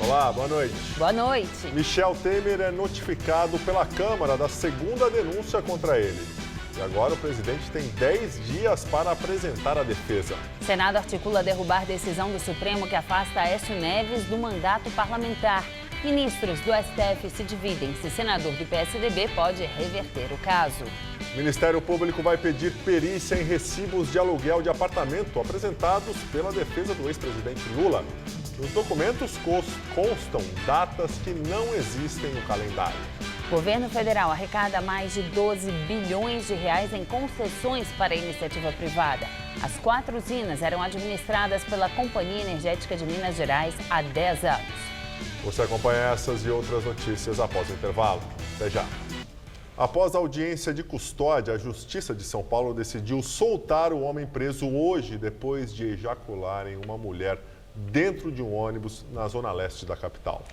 Olá, boa noite. Boa noite. Michel Temer é notificado pela Câmara da segunda denúncia contra ele. E agora o presidente tem 10 dias para apresentar a defesa. O Senado articula derrubar decisão do Supremo que afasta Aécio Neves do mandato parlamentar. Ministros do STF se dividem se senador do PSDB pode reverter o caso. O Ministério Público vai pedir perícia em recibos de aluguel de apartamento apresentados pela defesa do ex-presidente Lula. Nos documentos constam datas que não existem no calendário. O governo federal arrecada mais de 12 bilhões de reais em concessões para a iniciativa privada. As 4 usinas eram administradas pela Companhia Energética de Minas Gerais há 10 anos. Você acompanha essas e outras notícias após o intervalo. Até já. Após a audiência de custódia, a Justiça de São Paulo decidiu soltar o homem preso hoje, depois de ejacular em uma mulher dentro de um ônibus na zona leste da capital.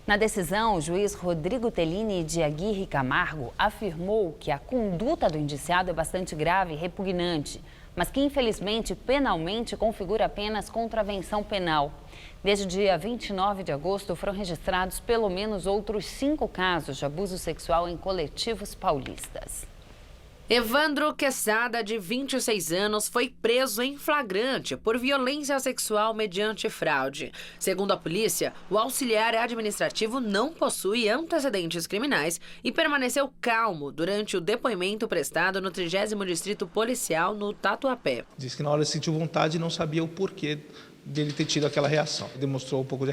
Na decisão, o juiz Rodrigo Tellini de Aguirre Camargo afirmou que a conduta do indiciado é bastante grave e repugnante, mas que, infelizmente, penalmente configura apenas contravenção penal. Desde o dia 29 de agosto, foram registrados pelo menos outros 5 casos de abuso sexual em coletivos paulistas. Evandro Quesada, de 26 anos, foi preso em flagrante por violência sexual mediante fraude. Segundo a polícia, o auxiliar administrativo não possui antecedentes criminais e permaneceu calmo durante o depoimento prestado no 30º Distrito Policial no Tatuapé. Diz que na hora sentiu vontade e não sabia o porquê dele ter tido aquela reação. Demonstrou um pouco de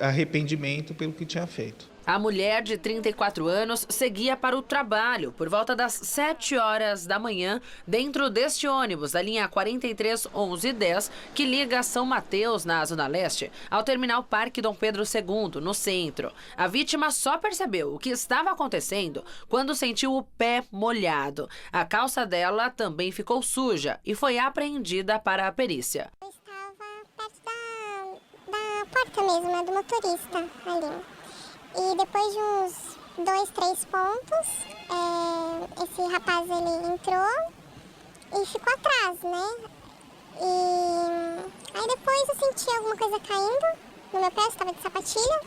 arrependimento pelo que tinha feito. A mulher, de 34 anos, seguia para o trabalho por volta das 7 horas da manhã, dentro deste ônibus da linha 431110, que liga São Mateus, na Zona Leste, ao terminal Parque Dom Pedro II, no centro. A vítima só percebeu o que estava acontecendo quando sentiu o pé molhado. A calça dela também ficou suja e foi apreendida para a perícia. Eu estava perto da porta mesmo, né, do motorista ali. E depois de uns 2, 3 pontos, esse rapaz ele entrou e ficou atrás, né? E aí depois eu senti alguma coisa caindo no meu pé, eu estava de sapatilha,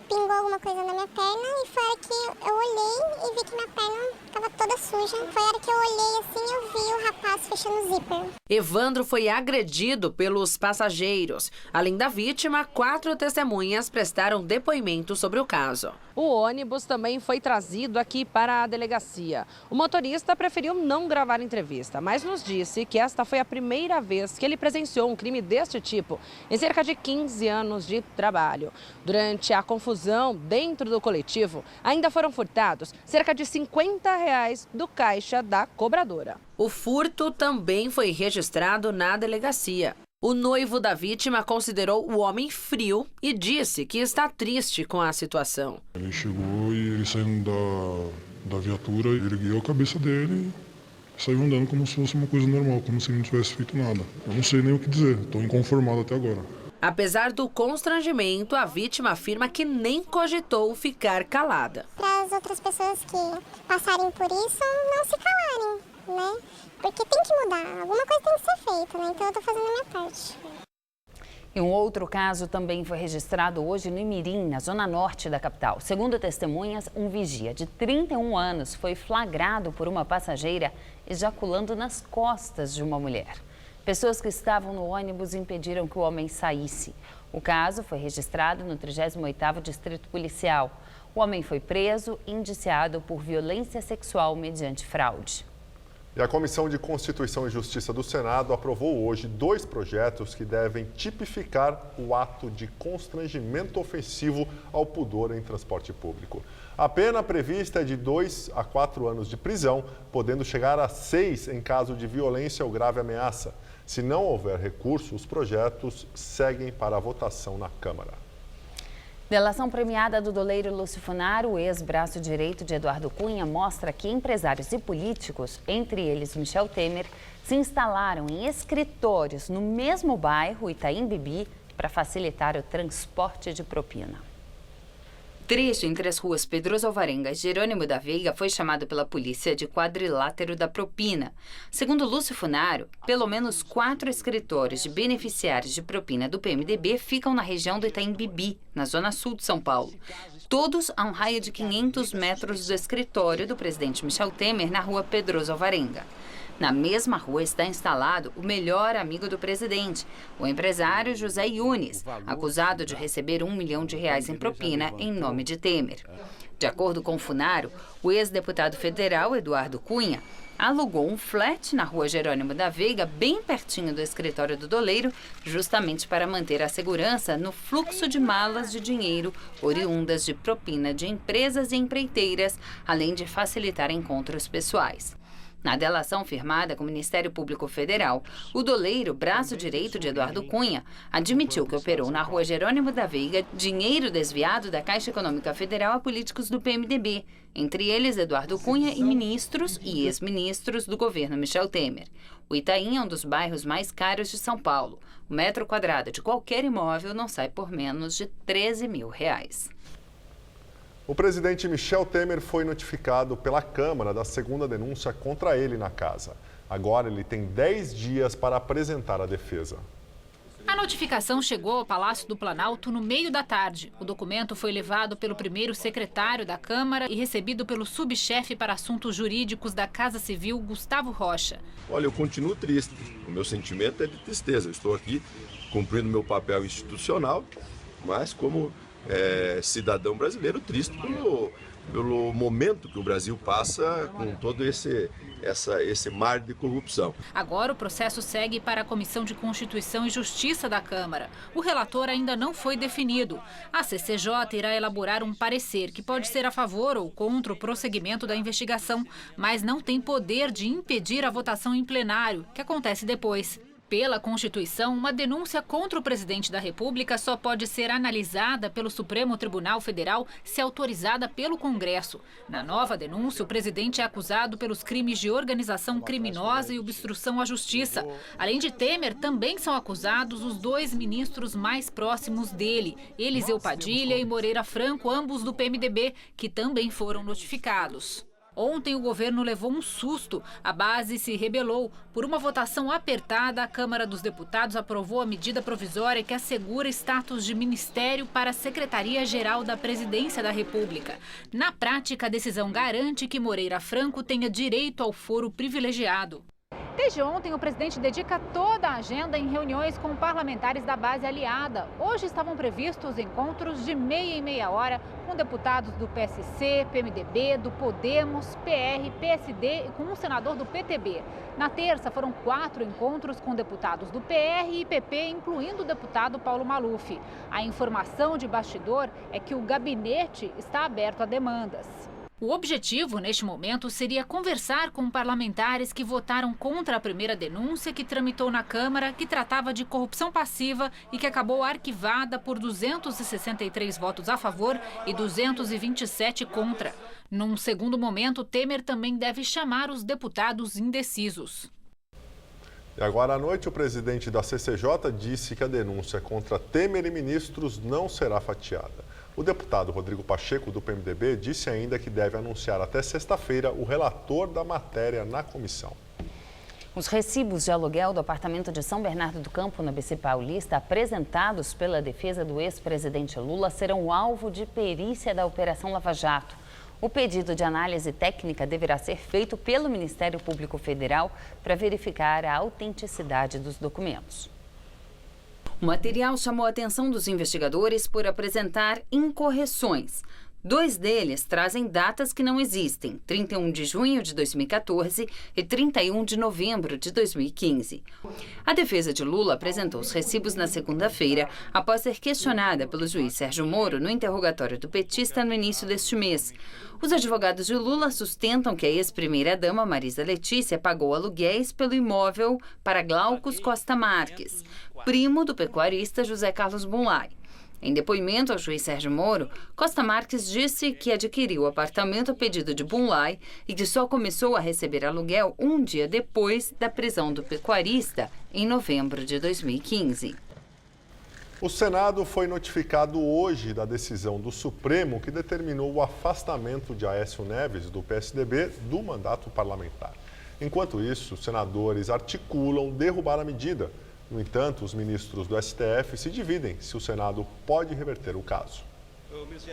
pingou alguma coisa na minha perna e foi a hora que eu olhei e vi que minha perna estava toda suja. Foi a hora que eu olhei assim, eu vi o rapaz fechando o zíper. Evandro foi agredido pelos passageiros. Além da vítima, 4 testemunhas prestaram depoimento sobre o caso. O ônibus também foi trazido aqui para a delegacia. O motorista preferiu não gravar entrevista, mas nos disse que esta foi a primeira vez que ele presenciou um crime deste tipo em cerca de 15 anos de trabalho. Durante a confusão dentro do coletivo, ainda foram furtados cerca de R$50 do caixa da cobradora. O furto também foi registrado na delegacia. O noivo da vítima considerou o homem frio e disse que está triste com a situação. Ele chegou e ele saindo da viatura, ele ergueu a cabeça dele e saiu andando como se fosse uma coisa normal, como se ele não tivesse feito nada. Eu não sei nem o que dizer, estou inconformado até agora. Apesar do constrangimento, a vítima afirma que nem cogitou ficar calada. Para as outras pessoas que passarem por isso, não se calarem, né? Porque tem que mudar, alguma coisa tem que ser feita, né? Então eu estou fazendo a minha parte. E um outro caso também foi registrado hoje no Imirim, na zona norte da capital. Segundo testemunhas, um vigia de 31 anos foi flagrado por uma passageira ejaculando nas costas de uma mulher. Pessoas que estavam no ônibus impediram que o homem saísse. O caso foi registrado no 38º Distrito Policial. O homem foi preso e indiciado por violência sexual mediante fraude. E a Comissão de Constituição e Justiça do Senado aprovou hoje 2 projetos que devem tipificar o ato de constrangimento ofensivo ao pudor em transporte público. A pena prevista é de 2 a 4 anos de prisão, podendo chegar a 6 em caso de violência ou grave ameaça. Se não houver recurso, os projetos seguem para a votação na Câmara. Delação premiada do doleiro Lúcio Funaro, ex-braço direito de Eduardo Cunha, mostra que empresários e políticos, entre eles Michel Temer, se instalaram em escritórios no mesmo bairro, Itaim Bibi, para facilitar o transporte de propina. Trecho entre as ruas Pedroso Alvarenga e Jerônimo da Veiga foi chamado pela polícia de quadrilátero da propina. Segundo Lúcio Funaro, pelo menos 4 escritórios de beneficiários de propina do PMDB ficam na região do Itaim Bibi, na zona sul de São Paulo. Todos a um raio de 500 metros do escritório do presidente Michel Temer na rua Pedroso Alvarenga. Na mesma rua está instalado o melhor amigo do presidente, o empresário José Yunes, acusado de receber R$1 milhão em propina em nome de Temer. De acordo com Funaro, o ex-deputado federal Eduardo Cunha alugou um flat na rua Jerônimo da Veiga, bem pertinho do escritório do doleiro, justamente para manter a segurança no fluxo de malas de dinheiro oriundas de propina de empresas e empreiteiras, além de facilitar encontros pessoais. Na delação firmada com o Ministério Público Federal, o doleiro, braço direito de Eduardo Cunha, admitiu que operou na rua Jerônimo da Veiga dinheiro desviado da Caixa Econômica Federal a políticos do PMDB, entre eles Eduardo Cunha e ministros e ex-ministros do governo Michel Temer. O Itaim é um dos bairros mais caros de São Paulo. O metro quadrado de qualquer imóvel não sai por menos de R$13 mil. O presidente Michel Temer foi notificado pela Câmara da segunda denúncia contra ele na casa. Agora ele tem 10 dias para apresentar a defesa. A notificação chegou ao Palácio do Planalto no meio da tarde. O documento foi levado pelo primeiro secretário da Câmara e recebido pelo subchefe para assuntos jurídicos da Casa Civil, Gustavo Rocha. Olha, eu continuo triste. O meu sentimento é de tristeza. Eu estou aqui cumprindo meu papel institucional, mas como cidadão brasileiro triste pelo momento que o Brasil passa com todo esse mar de corrupção. Agora o processo segue para a Comissão de Constituição e Justiça da Câmara. O relator ainda não foi definido. A CCJ irá elaborar um parecer que pode ser a favor ou contra o prosseguimento da investigação, mas não tem poder de impedir a votação em plenário, que acontece depois. Pela Constituição, uma denúncia contra o presidente da República só pode ser analisada pelo Supremo Tribunal Federal se autorizada pelo Congresso. Na nova denúncia, o presidente é acusado pelos crimes de organização criminosa e obstrução à justiça. Além de Temer, também são acusados os 2 ministros mais próximos dele, Eliseu Padilha e Moreira Franco, ambos do PMDB, que também foram notificados. Ontem, o governo levou um susto. A base se rebelou. Por uma votação apertada, a Câmara dos Deputados aprovou a medida provisória que assegura status de ministério para a Secretaria-Geral da Presidência da República. Na prática, a decisão garante que Moreira Franco tenha direito ao foro privilegiado. Desde ontem, o presidente dedica toda a agenda em reuniões com parlamentares da base aliada. Hoje estavam previstos encontros de meia em meia hora com deputados do PSC, PMDB, do Podemos, PR, PSD e com um senador do PTB. Na terça, foram 4 encontros com deputados do PR e PP, incluindo o deputado Paulo Maluf. A informação de bastidor é que o gabinete está aberto a demandas. O objetivo, neste momento, seria conversar com parlamentares que votaram contra a primeira denúncia que tramitou na Câmara, que tratava de corrupção passiva e que acabou arquivada por 263 votos a favor e 227 contra. Num segundo momento, Temer também deve chamar os deputados indecisos. E agora à noite, o presidente da CCJ disse que a denúncia contra Temer e ministros não será fatiada. O deputado Rodrigo Pacheco, do PMDB, disse ainda que deve anunciar até sexta-feira o relator da matéria na comissão. Os recibos de aluguel do apartamento de São Bernardo do Campo, na BC Paulista, apresentados pela defesa do ex-presidente Lula, serão alvo de perícia da Operação Lava Jato. O pedido de análise técnica deverá ser feito pelo Ministério Público Federal para verificar a autenticidade dos documentos. O material chamou a atenção dos investigadores por apresentar incorreções. 2 deles trazem datas que não existem, 31 de junho de 2014 e 31 de novembro de 2015. A defesa de Lula apresentou os recibos na segunda-feira, após ser questionada pelo juiz Sérgio Moro no interrogatório do petista no início deste mês. Os advogados de Lula sustentam que a ex-primeira-dama Marisa Letícia pagou aluguéis pelo imóvel para Glaucus Costa Marques, primo do pecuarista José Carlos Bunlai. Em depoimento ao juiz Sérgio Moro, Costa Marques disse que adquiriu o apartamento a pedido de Bunlai e que só começou a receber aluguel um dia depois da prisão do pecuarista, em novembro de 2015. O Senado foi notificado hoje da decisão do Supremo que determinou o afastamento de Aécio Neves, do PSDB, do mandato parlamentar. Enquanto isso, os senadores articulam derrubar a medida. No entanto, os ministros do STF se dividem se o Senado pode reverter o caso.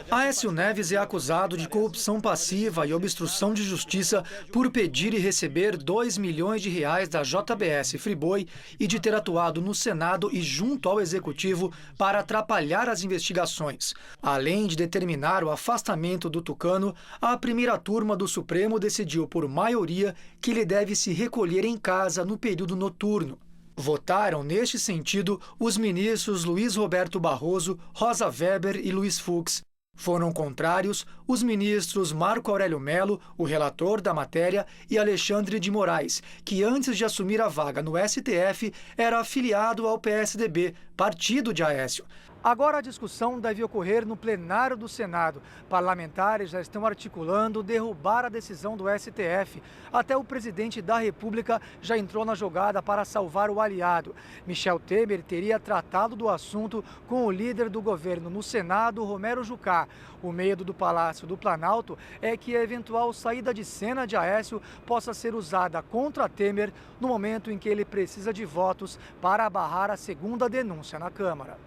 Aécio Neves é acusado de corrupção passiva e obstrução de justiça por pedir e receber R$2 milhões da JBS Friboi e de ter atuado no Senado e junto ao Executivo para atrapalhar as investigações. Além de determinar o afastamento do tucano, a primeira turma do Supremo decidiu por maioria que ele deve se recolher em casa no período noturno. Votaram neste sentido os ministros Luiz Roberto Barroso, Rosa Weber e Luiz Fux. Foram contrários os ministros Marco Aurélio Mello, o relator da matéria, e Alexandre de Moraes, que antes de assumir a vaga no STF era afiliado ao PSDB, partido de Aécio. Agora a discussão deve ocorrer no plenário do Senado. Parlamentares já estão articulando derrubar a decisão do STF. Até o presidente da República já entrou na jogada para salvar o aliado. Michel Temer teria tratado do assunto com o líder do governo no Senado, Romero Jucá. O medo do Palácio do Planalto é que a eventual saída de cena de Aécio possa ser usada contra Temer no momento em que ele precisa de votos para barrar a segunda denúncia na Câmara.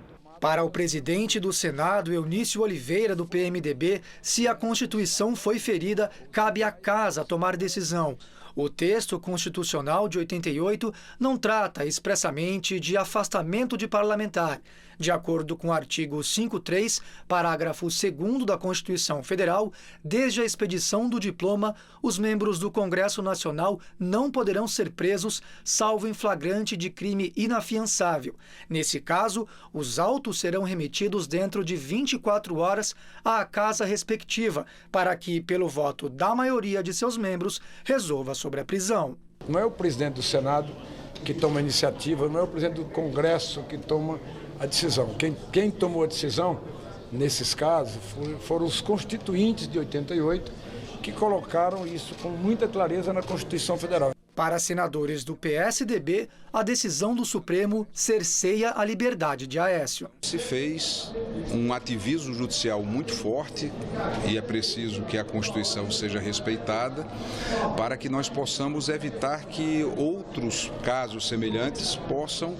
Para o presidente do Senado, Eunício Oliveira, do PMDB, se a Constituição foi ferida, cabe à Casa tomar decisão. O texto constitucional de 88 não trata expressamente de afastamento de parlamentar. De acordo com o artigo 5.3, parágrafo 2º da Constituição Federal, desde a expedição do diploma, os membros do Congresso Nacional não poderão ser presos, salvo em flagrante de crime inafiançável. Nesse caso, os autos serão remetidos dentro de 24 horas à casa respectiva, para que, pelo voto da maioria de seus membros, resolva sobre a prisão. Não é o presidente do Senado que toma a iniciativa, não é o presidente do Congresso que toma a decisão. Quem tomou a decisão, nesses casos, foram os constituintes de 88, que colocaram isso com muita clareza na Constituição Federal. Para senadores do PSDB, a decisão do Supremo cerceia a liberdade de Aécio. Se fez um ativismo judicial muito forte e é preciso que a Constituição seja respeitada para que nós possamos evitar que outros casos semelhantes possam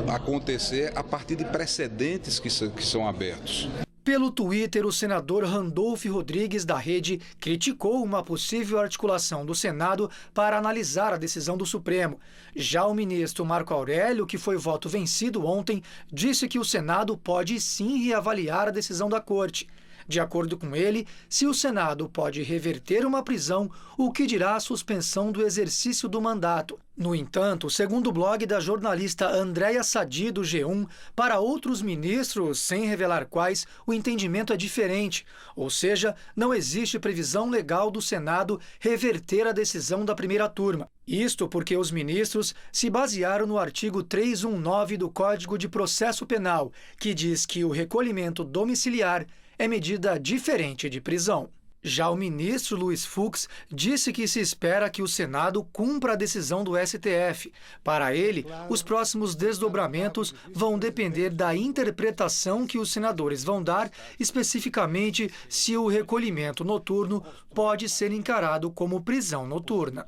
acontecer a partir de precedentes que são abertos. Pelo Twitter, o senador Randolfo Rodrigues, da Rede, criticou uma possível articulação do Senado para analisar a decisão do Supremo. Já o ministro Marco Aurélio, que foi voto vencido ontem, disse que o Senado pode sim reavaliar a decisão da Corte. De acordo com ele, se o Senado pode reverter uma prisão, o que dirá a suspensão do exercício do mandato. No entanto, segundo o blog da jornalista Andréia Sadi, do G1, para outros ministros, sem revelar quais, o entendimento é diferente. Ou seja, não existe previsão legal do Senado reverter a decisão da primeira turma. Isto porque os ministros se basearam no artigo 319 do Código de Processo Penal, que diz que o recolhimento domiciliar é medida diferente de prisão. Já o ministro Luiz Fux disse que se espera que o Senado cumpra a decisão do STF. Para ele, os próximos desdobramentos vão depender da interpretação que os senadores vão dar, especificamente se o recolhimento noturno pode ser encarado como prisão noturna.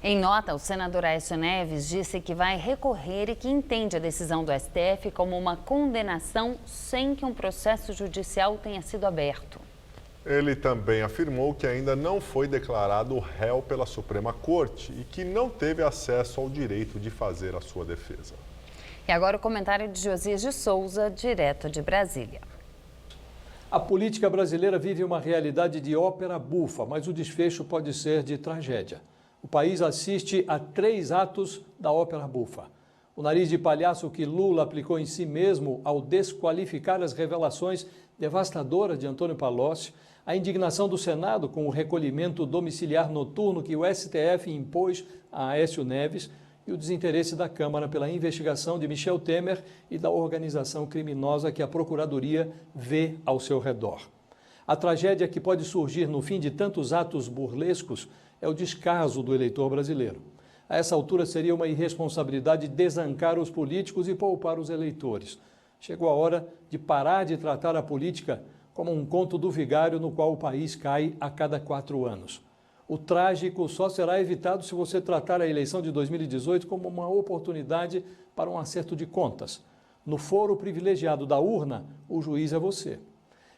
Em nota, o senador Aécio Neves disse que vai recorrer e que entende a decisão do STF como uma condenação sem que um processo judicial tenha sido aberto. Ele também afirmou que ainda não foi declarado réu pela Suprema Corte e que não teve acesso ao direito de fazer a sua defesa. E agora o comentário de Josias de Souza, direto de Brasília. A política brasileira vive uma realidade de ópera bufa, mas o desfecho pode ser de tragédia. O país assiste a 3 atos da ópera bufa. O nariz de palhaço que Lula aplicou em si mesmo ao desqualificar as revelações devastadoras de Antônio Palocci, a indignação do Senado com o recolhimento domiciliar noturno que o STF impôs a Aécio Neves e o desinteresse da Câmara pela investigação de Michel Temer e da organização criminosa que a Procuradoria vê ao seu redor. A tragédia que pode surgir no fim de tantos atos burlescos é o descaso do eleitor brasileiro. A essa altura seria uma irresponsabilidade desancar os políticos e poupar os eleitores. Chegou a hora de parar de tratar a política como um conto do vigário no qual o país cai a cada 4 anos. O trágico só será evitado se você tratar a eleição de 2018 como uma oportunidade para um acerto de contas. No foro privilegiado da urna, o juiz é você.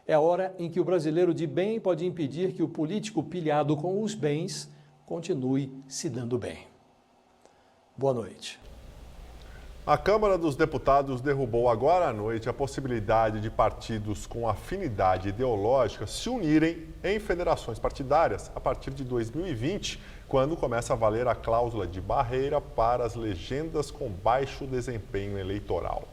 É a hora em que o brasileiro de bem pode impedir que o político pilhado com os bens continue se dando bem. Boa noite. A Câmara dos Deputados derrubou agora à noite a possibilidade de partidos com afinidade ideológica se unirem em federações partidárias a partir de 2020, quando começa a valer a cláusula de barreira para as legendas com baixo desempenho eleitoral.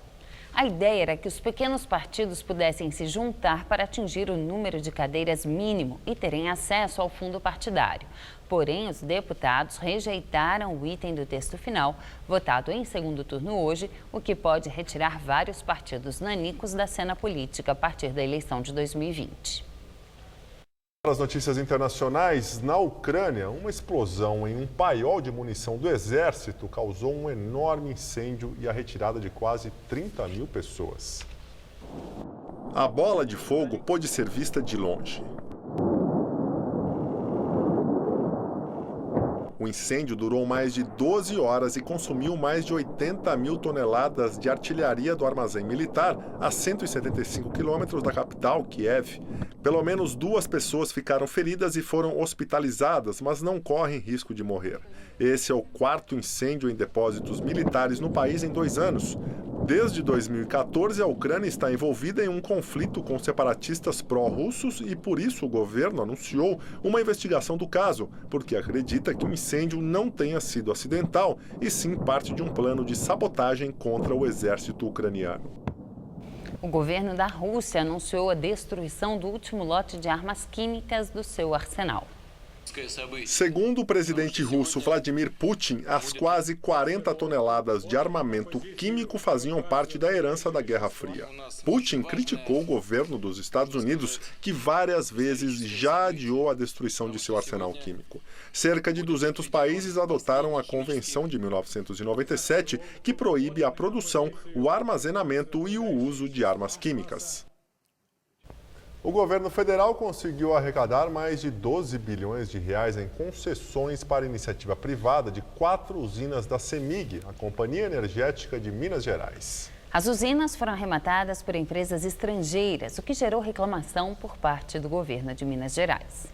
A ideia era que os pequenos partidos pudessem se juntar para atingir o número de cadeiras mínimo e terem acesso ao fundo partidário. Porém, os deputados rejeitaram o item do texto final, votado em segundo turno hoje, o que pode retirar vários partidos nanicos da cena política a partir da eleição de 2020. As notícias internacionais, na Ucrânia, uma explosão em um paiol de munição do exército causou um enorme incêndio e a retirada de quase 30 mil pessoas. A bola de fogo pôde ser vista de longe. O incêndio durou mais de 12 horas e consumiu mais de 80 mil toneladas de artilharia do armazém militar a 175 quilômetros da capital, Kiev. Pelo menos 2 pessoas ficaram feridas e foram hospitalizadas, mas não correm risco de morrer. Esse é o 4º incêndio em depósitos militares no país em 2 anos. Desde 2014, a Ucrânia está envolvida em um conflito com separatistas pró-russos e, por isso, o governo anunciou uma investigação do caso, porque acredita que o incêndio não tenha sido acidental e sim parte de um plano de sabotagem contra o exército ucraniano. O governo da Rússia anunciou a destruição do último lote de armas químicas do seu arsenal. Segundo o presidente russo Vladimir Putin, as quase 40 toneladas de armamento químico faziam parte da herança da Guerra Fria. Putin criticou o governo dos Estados Unidos, que várias vezes já adiou a destruição de seu arsenal químico. Cerca de 200 países adotaram a Convenção de 1997, que proíbe a produção, o armazenamento e o uso de armas químicas. O governo federal conseguiu arrecadar mais de 12 bilhões de reais em concessões para iniciativa privada de 4 usinas da CEMIG, a Companhia Energética de Minas Gerais. As usinas foram arrematadas por empresas estrangeiras, o que gerou reclamação por parte do governo de Minas Gerais.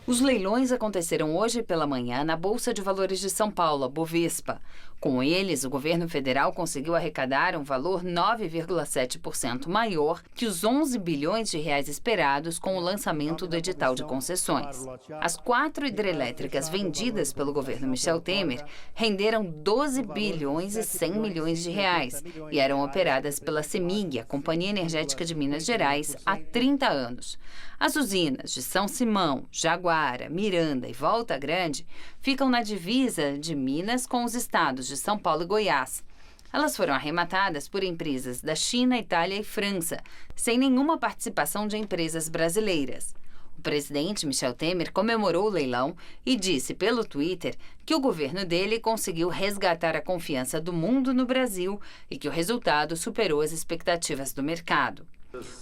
Os leilões aconteceram hoje pela manhã na Bolsa de Valores de São Paulo, a Bovespa. Com eles, o governo federal conseguiu arrecadar um valor 9,7% maior que os 11 bilhões de reais esperados com o lançamento do edital de concessões. As 4 hidrelétricas vendidas pelo governo Michel Temer renderam 12 bilhões e 100 milhões de reais e eram operadas pela CEMIG, a Companhia Energética de Minas Gerais, há 30 anos. As usinas de São Simão, Jaguara, Miranda e Volta Grande ficam na divisa de Minas com os estados de São Paulo e Goiás. Elas foram arrematadas por empresas da China, Itália e França, sem nenhuma participação de empresas brasileiras. O presidente Michel Temer comemorou o leilão e disse pelo Twitter que o governo dele conseguiu resgatar a confiança do mundo no Brasil e que o resultado superou as expectativas do mercado.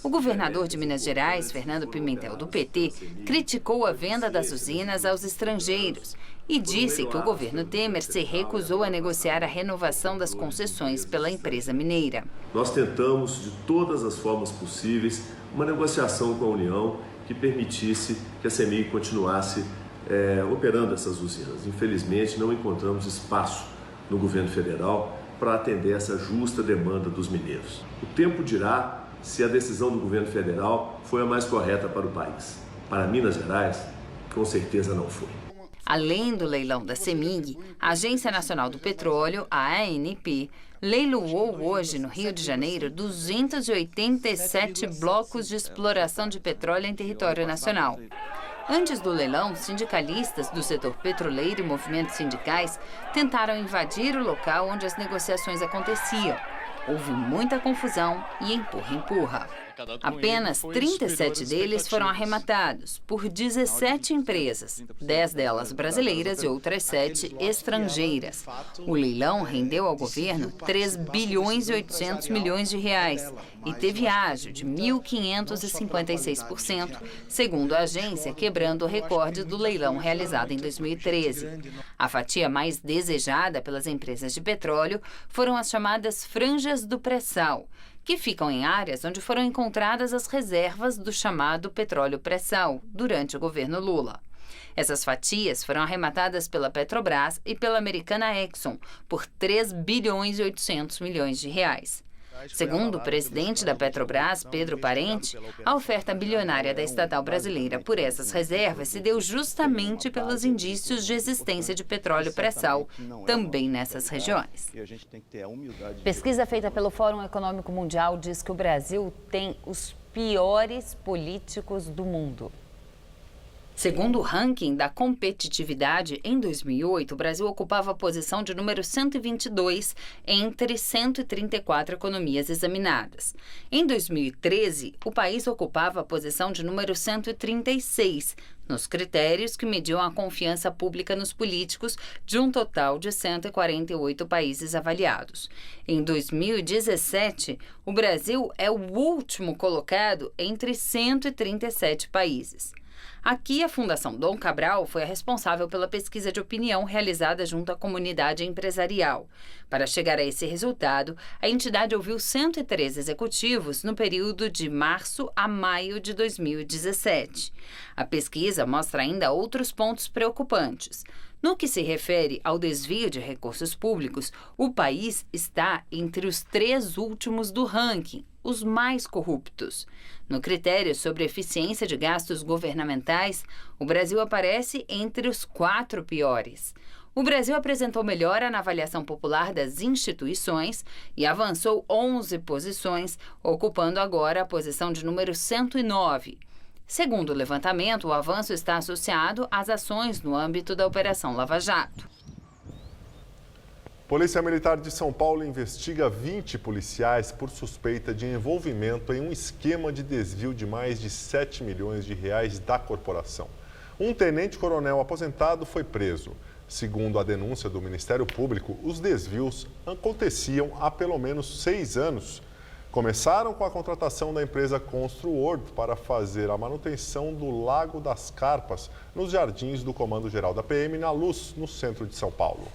O governador de Minas Gerais, Fernando Pimentel, do PT, criticou a venda das usinas aos estrangeiros e disse que o governo Temer se recusou a negociar a renovação das concessões pela empresa mineira. Nós tentamos, de todas as formas possíveis, uma negociação com a União que permitisse que a CEMIG continuasse operando essas usinas. Infelizmente, não encontramos espaço no governo federal para atender essa justa demanda dos mineiros. O tempo dirá se a decisão do governo federal foi a mais correta para o país. Para Minas Gerais, com certeza não foi. Além do leilão da CEMIG, a Agência Nacional do Petróleo, a ANP, leiloou hoje no Rio de Janeiro 287 blocos de exploração de petróleo em território nacional. Antes do leilão, sindicalistas do setor petroleiro e movimentos sindicais tentaram invadir o local onde as negociações aconteciam. Houve muita confusão e empurra-empurra. Apenas 37 deles foram arrematados por 17 empresas, 10 delas brasileiras e outras 7 estrangeiras. O leilão rendeu ao governo 3 bilhões e 800 milhões de reais e teve ágio de 1.556%, segundo a agência, quebrando o recorde do leilão realizado em 2013. A fatia mais desejada pelas empresas de petróleo foram as chamadas franjas do pré-sal, que ficam em áreas onde foram encontradas as reservas do chamado petróleo pré-sal durante o governo Lula. Essas fatias foram arrematadas pela Petrobras e pela americana Exxon por 3 bilhões e 800 milhões de reais. Segundo o presidente da Petrobras, Pedro Parente, a oferta bilionária da estatal brasileira por essas reservas se deu justamente pelos indícios de existência de petróleo pré-sal, também nessas regiões. Pesquisa feita pelo Fórum Econômico Mundial diz que o Brasil tem os piores políticos do mundo. Segundo o ranking da competitividade, em 2008, o Brasil ocupava a posição de número 122 entre 134 economias examinadas. Em 2013, o país ocupava a posição de número 136, nos critérios que mediam a confiança pública nos políticos de um total de 148 países avaliados. Em 2017, o Brasil é o último colocado entre 137 países. Aqui, a Fundação Dom Cabral foi a responsável pela pesquisa de opinião realizada junto à comunidade empresarial. Para chegar a esse resultado, a entidade ouviu 103 executivos no período de março a maio de 2017. A pesquisa mostra ainda outros pontos preocupantes. No que se refere ao desvio de recursos públicos, o país está entre os 3 últimos do ranking, os mais corruptos. No critério sobre eficiência de gastos governamentais, o Brasil aparece entre os 4 piores. O Brasil apresentou melhora na avaliação popular das instituições e avançou 11 posições, ocupando agora a posição de número 109. Segundo o levantamento, o avanço está associado às ações no âmbito da Operação Lava Jato. Polícia Militar de São Paulo investiga 20 policiais por suspeita de envolvimento em um esquema de desvio de mais de 7 milhões de reais da corporação. Um tenente-coronel aposentado foi preso. Segundo a denúncia do Ministério Público, os desvios aconteciam há pelo menos 6 anos. Começaram com a contratação da empresa Construord para fazer a manutenção do Lago das Carpas, nos jardins do Comando Geral da PM, na Luz, no centro de São Paulo.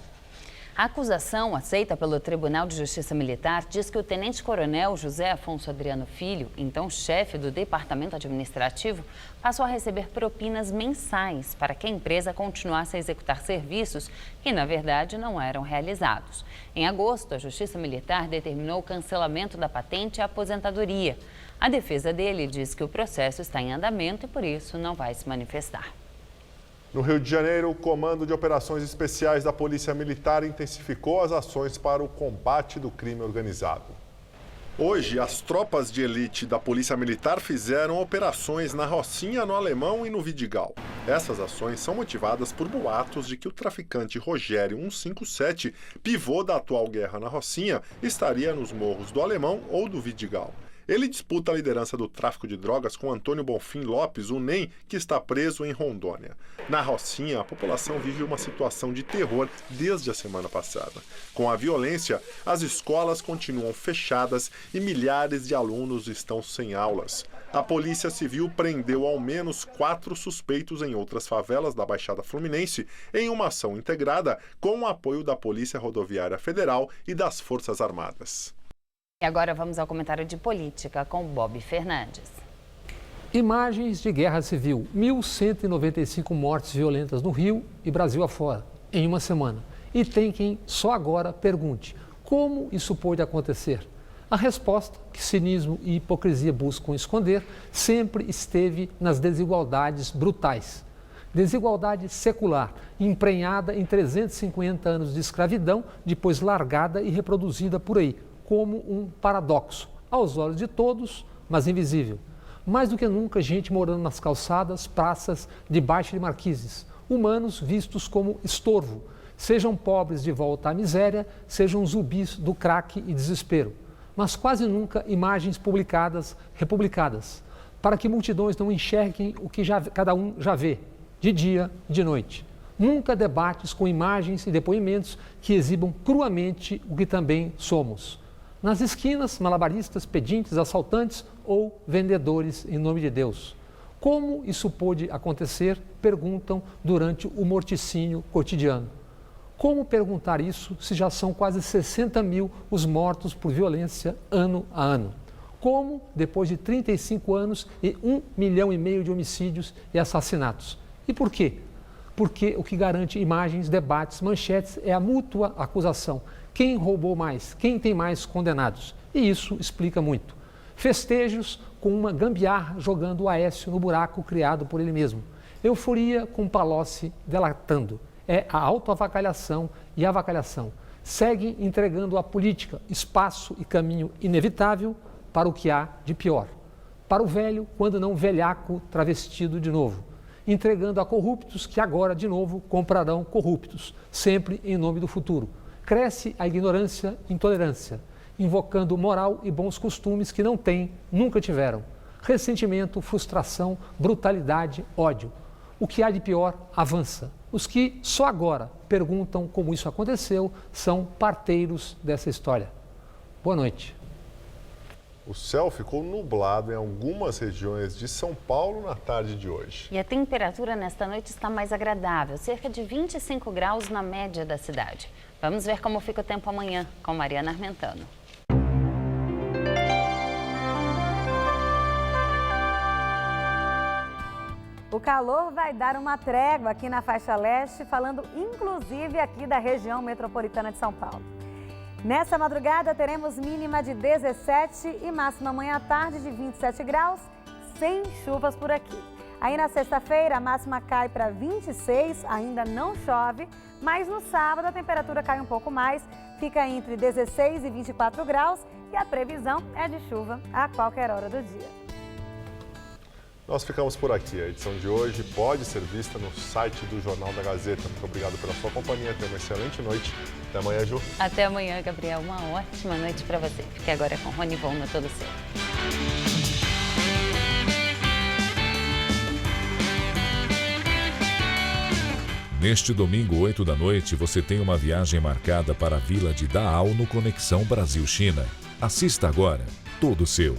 A acusação aceita pelo Tribunal de Justiça Militar diz que o tenente-coronel José Afonso Adriano Filho, então chefe do Departamento Administrativo, passou a receber propinas mensais para que a empresa continuasse a executar serviços que, na verdade, não eram realizados. Em agosto, a Justiça Militar determinou o cancelamento da patente e a aposentadoria. A defesa dele diz que o processo está em andamento e, por isso, não vai se manifestar. No Rio de Janeiro, o Comando de Operações Especiais da Polícia Militar intensificou as ações para o combate do crime organizado. Hoje, as tropas de elite da Polícia Militar fizeram operações na Rocinha, no Alemão e no Vidigal. Essas ações são motivadas por boatos de que o traficante Rogério 157, pivô da atual guerra na Rocinha, estaria nos morros do Alemão ou do Vidigal. Ele disputa a liderança do tráfico de drogas com Antônio Bonfim Lopes, o NEM, que está preso em Rondônia. Na Rocinha, a população vive uma situação de terror desde a semana passada. Com a violência, as escolas continuam fechadas e milhares de alunos estão sem aulas. A Polícia Civil prendeu ao menos 4 suspeitos em outras favelas da Baixada Fluminense em uma ação integrada com o apoio da Polícia Rodoviária Federal e das Forças Armadas. E agora vamos ao comentário de política com Bob Fernandes. Imagens de guerra civil. 1.195 mortes violentas no Rio e Brasil afora, em uma semana. E tem quem só agora pergunte, como isso pôde acontecer? A resposta, que cinismo e hipocrisia buscam esconder, sempre esteve nas desigualdades brutais. Desigualdade secular, emprenhada em 350 anos de escravidão, depois largada e reproduzida por aí, como um paradoxo, aos olhos de todos, mas invisível. Mais do que nunca, gente morando nas calçadas, praças, debaixo de marquises, humanos vistos como estorvo, sejam pobres de volta à miséria, sejam zumbis do crack e desespero. mas quase nunca imagens republicadas, para que multidões não enxerguem o que cada um já vê, de dia e de noite. Nunca debates com imagens e depoimentos que exibam cruamente o que também somos. Nas esquinas, malabaristas, pedintes, assaltantes ou vendedores em nome de Deus. Como isso pôde acontecer? Perguntam durante o morticínio cotidiano. Como perguntar isso se já são quase 60 mil os mortos por violência ano a ano? Como, depois de 35 anos e 1,5 milhão de homicídios e assassinatos? E por quê? Porque o que garante imagens, debates, manchetes é a mútua acusação. Quem roubou mais? Quem tem mais condenados? E isso explica muito. Festejos com uma gambiarra jogando o Aécio no buraco criado por ele mesmo. Euforia com Palocci delatando. É a autoavacalhação e a avacalhação. Seguem entregando à política espaço e caminho inevitável para o que há de pior. Para o velho, quando não velhaco travestido de novo. Entregando a corruptos que agora, de novo, comprarão corruptos, sempre em nome do futuro. Cresce a ignorância e intolerância, invocando moral e bons costumes que não têm, nunca tiveram. Ressentimento, frustração, brutalidade, ódio. O que há de pior avança. Os que só agora perguntam como isso aconteceu são parteiros dessa história. Boa noite. O céu ficou nublado em algumas regiões de São Paulo na tarde de hoje. E a temperatura nesta noite está mais agradável, cerca de 25 graus na média da cidade. Vamos ver como fica o tempo amanhã com Mariana Armentano. O calor vai dar uma trégua aqui na faixa leste, falando inclusive aqui da região metropolitana de São Paulo. Nessa madrugada teremos mínima de 17 e máxima amanhã à tarde de 27 graus, sem chuvas por aqui. Aí na sexta-feira a máxima cai para 26, ainda não chove, mas no sábado a temperatura cai um pouco mais, fica entre 16 e 24 graus e a previsão é de chuva a qualquer hora do dia. Nós ficamos por aqui. A edição de hoje pode ser vista no site do Jornal da Gazeta. Muito obrigado pela sua companhia. Tenha uma excelente noite. Até amanhã, Ju. Até amanhã, Gabriel. Uma ótima noite para você. Fique agora com Rony Von no Todo Seu. Neste domingo, 8 da noite, você tem uma viagem marcada para a Vila de Daal no Conexão Brasil-China. Assista agora. Todo Seu.